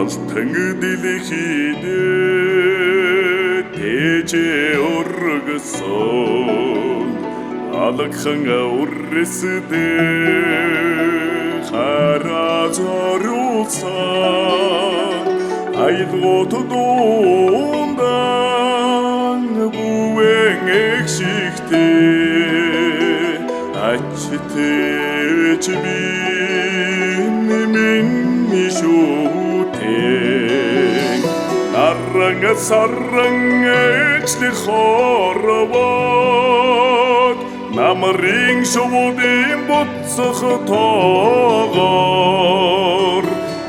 алтан дэлхийдээ дээжээ өргөсөн алгхан үррэсдээ хараа зориулсан айлгууд дуундан бүвэн экшигтэй ачтэж би минь шүтэн нарранга сарранга эчли хоровод намрын шуудын буцах тоогоор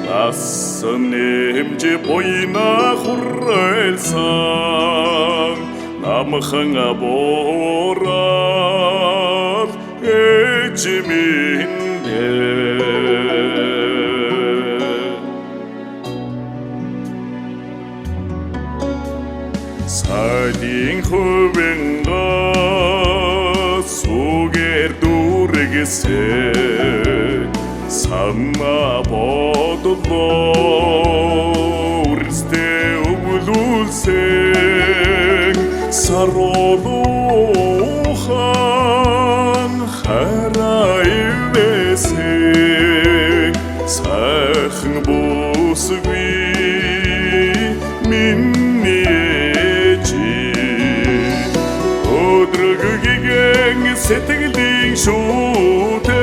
насан нэмжи бойна хүрэлсэн намхан аборал эчминдэ сайдын хувенга сугэр дүргэсэ самма бодлоо үрстэ өвлүүлсэ саролухан харайвэсэ сайхан бусгүй минь сэтгэлийн шүтэн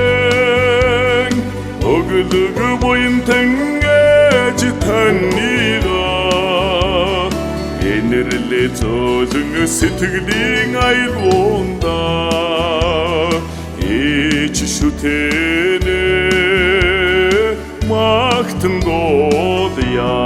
өглөг буянтан ээж таньнийга энэрлээ зөөлөн сэтгэлийн айлгуунда ээж шүтэнэ магтан дуулъя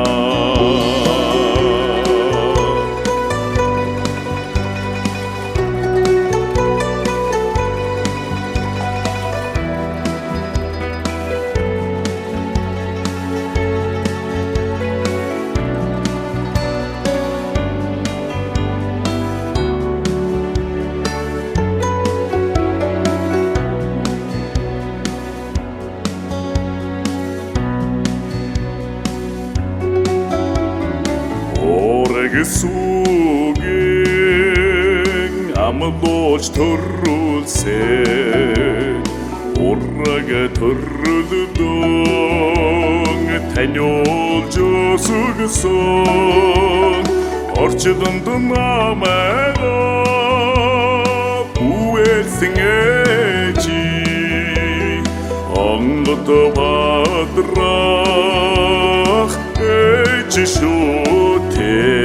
Сугийн амлууч төрүүлсэ уррага төрөлдөн таниулж өсгсөн орчдонд намайга бүэлсэн ээжи онгод бадрах ээж шүтэн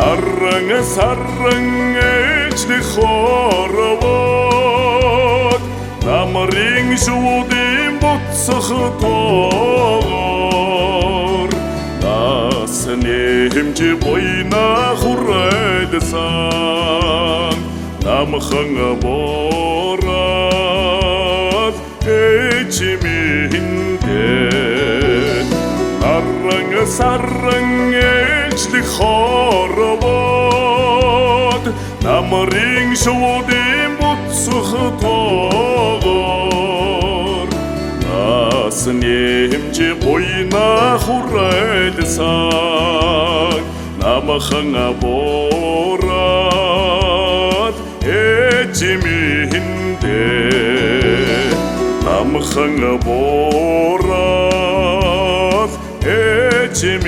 нарранга сарранга эчли хоровод намрын шуудын буцах тоогоор насан нэмжи бойна хүрэлсэн намхан борал эчминдэ нарранга сарранга эчли хоровод намрын шуудын буцах тоогоор насан нэмжи бойна хүрэлсэн намхан борал эчминдэ намхан борал эчминдэ